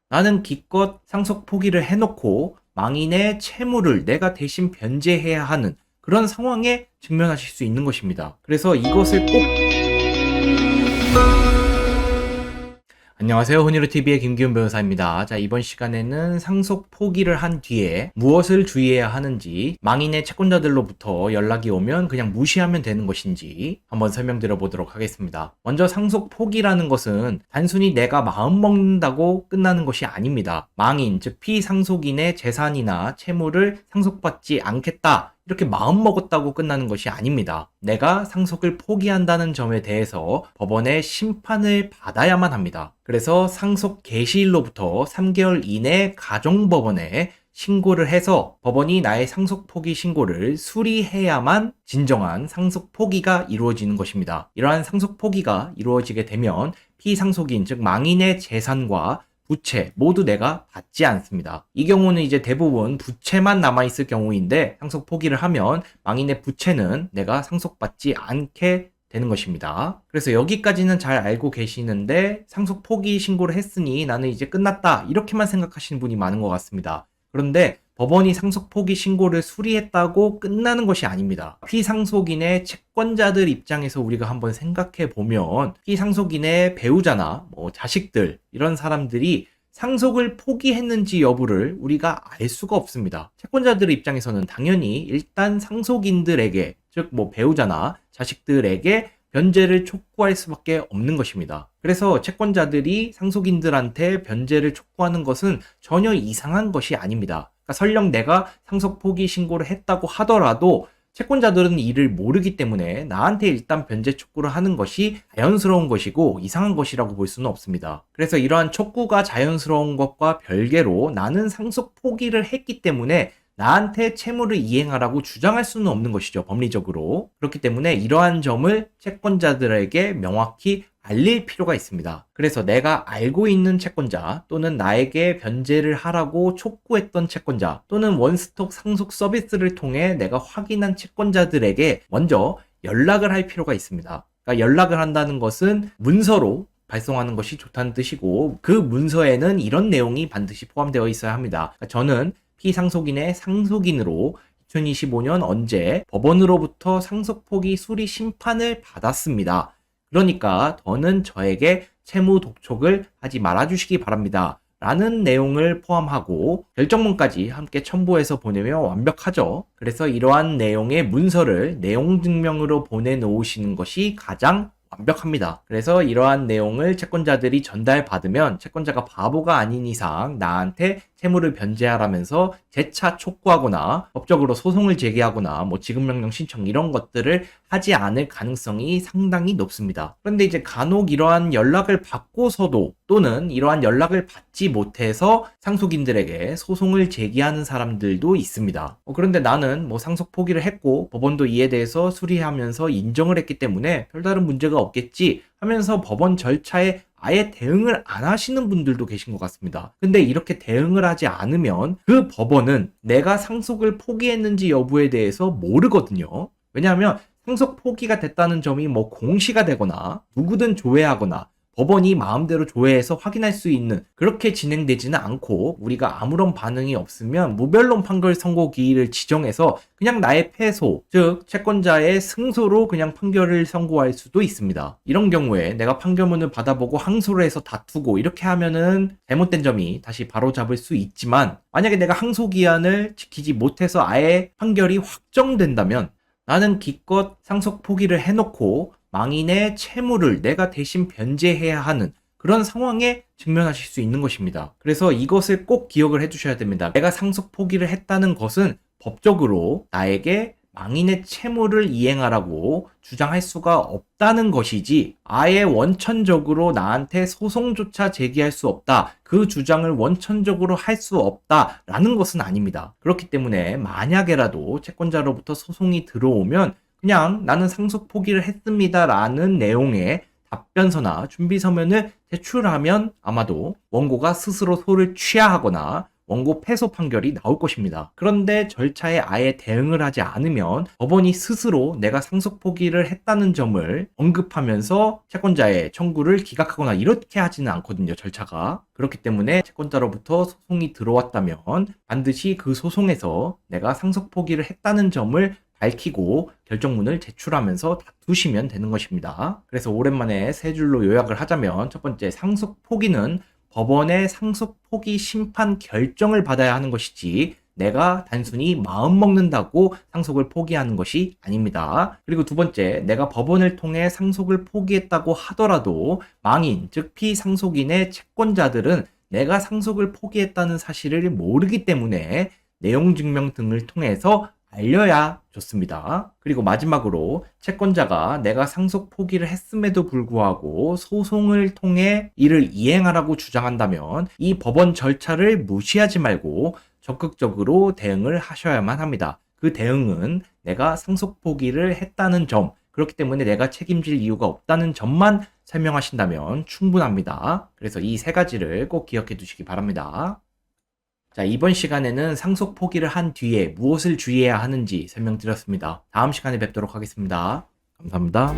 나는 기껏 상속 포기를 해놓고 망인의 채무를 내가 대신 변제해야 하는 그런 상황에 직면하실 수 있는 것입니다. 그래서 이것을 꼭 안녕하세요. 혼이루TV의 김기훈 변호사입니다. 자, 이번 시간에는 상속 포기를 한 뒤에 무엇을 주의해야 하는지, 망인의 채권자들로부터 연락이 오면 그냥 무시하면 되는 것인지 한번 설명드려 보도록 하겠습니다. 먼저 상속 포기라는 것은 단순히 내가 마음 먹는다고 끝나는 것이 아닙니다. 망인, 즉 피상속인의 재산이나 채무를 상속받지 않겠다, 이렇게 마음먹었다고 끝나는 것이 아닙니다. 내가 상속을 포기한다는 점에 대해서 법원의 심판을 받아야만 합니다. 그래서 상속 개시일로부터 3개월 이내 가정법원에 신고를 해서 법원이 나의 상속 포기 신고를 수리해야만 진정한 상속 포기가 이루어지는 것입니다. 이러한 상속 포기가 이루어지게 되면 피상속인, 즉 망인의 재산과 부채 모두 내가 받지 않습니다. 이 경우는 이제 대부분 부채만 남아있을 경우인데, 상속 포기를 하면 망인의 부채는 내가 상속받지 않게 되는 것입니다. 그래서 여기까지는 잘 알고 계시는데, 상속 포기 신고를 했으니 나는 이제 끝났다, 이렇게만 생각하시는 분이 많은 것 같습니다. 그런데 법원이 상속 포기 신고를 수리했다고 끝나는 것이 아닙니다. 피상속인의 채권자들 입장에서 우리가 한번 생각해 보면, 피상속인의 배우자나 자식들, 이런 사람들이 상속을 포기했는지 여부를 우리가 알 수가 없습니다. 채권자들 입장에서는 당연히 일단 상속인들에게, 즉 배우자나 자식들에게 변제를 촉구할 수밖에 없는 것입니다. 그래서 채권자들이 상속인들한테 변제를 촉구하는 것은 전혀 이상한 것이 아닙니다. 그러니까 설령 내가 상속 포기 신고를 했다고 하더라도 채권자들은 이를 모르기 때문에 나한테 일단 변제 촉구를 하는 것이 자연스러운 것이고 이상한 것이라고 볼 수는 없습니다. 그래서 이러한 촉구가 자연스러운 것과 별개로 나는 상속 포기를 했기 때문에 나한테 채무를 이행하라고 주장할 수는 없는 것이죠, 법리적으로. 그렇기 때문에 이러한 점을 채권자들에게 명확히 알릴 필요가 있습니다. 그래서 내가 알고 있는 채권자, 또는 나에게 변제를 하라고 촉구했던 채권자, 또는 원스톱 상속 서비스를 통해 내가 확인한 채권자들에게 먼저 연락을 할 필요가 있습니다. 그러니까 연락을 한다는 것은 문서로 발송하는 것이 좋다는 뜻이고, 그 문서에는 이런 내용이 반드시 포함되어 있어야 합니다. 그러니까 저는 피상속인의 상속인으로 2025년 언제 법원으로부터 상속 포기 수리 심판을 받았습니다. 그러니까 더는 저에게 채무 독촉을 하지 말아주시기 바랍니다, 라는 내용을 포함하고 결정문까지 함께 첨부해서 보내면 완벽하죠. 그래서 이러한 내용의 문서를 내용 증명으로 보내놓으시는 것이 가장 완벽합니다. 그래서 이러한 내용을 채권자들이 전달받으면 채권자가 바보가 아닌 이상 나한테 채무를 변제하라면서 재차 촉구하거나 법적으로 소송을 제기하거나 지급명령 신청, 이런 것들을 하지 않을 가능성이 상당히 높습니다. 그런데 이제 간혹 이러한 연락을 받고서도, 또는 이러한 연락을 받지 못해서 상속인들에게 소송을 제기하는 사람들도 있습니다. 그런데 나는 상속 포기를 했고 법원도 이에 대해서 수리하면서 인정을 했기 때문에 별다른 문제가 없겠지 하면서 법원 절차에 아예 대응을 안 하시는 분들도 계신 것 같습니다. 근데 이렇게 대응을 하지 않으면 그 법원은 내가 상속을 포기했는지 여부에 대해서 모르거든요. 왜냐하면 상속 포기가 됐다는 점이 공시가 되거나 누구든 조회하거나 법원이 마음대로 조회해서 확인할 수 있는, 그렇게 진행되지는 않고, 우리가 아무런 반응이 없으면 무변론 판결 선고 기일을 지정해서 그냥 나의 패소, 즉 채권자의 승소로 그냥 판결을 선고할 수도 있습니다. 이런 경우에 내가 판결문을 받아보고 항소를 해서 다투고 이렇게 하면은 잘못된 점이 다시 바로잡을 수 있지만, 만약에 내가 항소 기한을 지키지 못해서 아예 판결이 확정된다면 나는 기껏 상속 포기를 해놓고 망인의 채무를 내가 대신 변제해야 하는 그런 상황에 직면하실 수 있는 것입니다. 그래서 이것을 꼭 기억을 해두셔야 됩니다. 내가 상속 포기를 했다는 것은 법적으로 나에게 망인의 채무를 이행하라고 주장할 수가 없다는 것이지, 아예 원천적으로 나한테 소송조차 제기할 수 없다, 그 주장을 원천적으로 할 수 없다라는 것은 아닙니다. 그렇기 때문에 만약에라도 채권자로부터 소송이 들어오면 그냥 나는 상속 포기를 했습니다 라는 내용의 답변서나 준비서면을 제출하면 아마도 원고가 스스로 소를 취하하거나 원고 패소 판결이 나올 것입니다. 그런데 절차에 아예 대응을 하지 않으면 법원이 스스로 내가 상속 포기를 했다는 점을 언급하면서 채권자의 청구를 기각하거나 이렇게 하지는 않거든요, 절차가. 그렇기 때문에 채권자로부터 소송이 들어왔다면 반드시 그 소송에서 내가 상속 포기를 했다는 점을 밝히고 결정문을 제출하면서 다투시면 되는 것입니다. 그래서 오랜만에 세 줄로 요약을 하자면, 첫 번째, 상속 포기는 법원의 상속 포기 심판 결정을 받아야 하는 것이지 내가 단순히 마음 먹는다고 상속을 포기하는 것이 아닙니다. 그리고 두 번째, 내가 법원을 통해 상속을 포기했다고 하더라도 망인, 즉 피상속인의 채권자들은 내가 상속을 포기했다는 사실을 모르기 때문에 내용 증명 등을 통해서 알려야 좋습니다. 그리고 마지막으로, 채권자가 내가 상속 포기를 했음에도 불구하고 소송을 통해 이를 이행하라고 주장한다면 이 법원 절차를 무시하지 말고 적극적으로 대응을 하셔야만 합니다. 그 대응은 내가 상속 포기를 했다는 점, 그렇기 때문에 내가 책임질 이유가 없다는 점만 설명하신다면 충분합니다. 그래서 이 세 가지를 꼭 기억해 두시기 바랍니다. 자, 이번 시간에는 상속 포기를 한 뒤에 무엇을 주의해야 하는지 설명드렸습니다. 다음 시간에 뵙도록 하겠습니다. 감사합니다.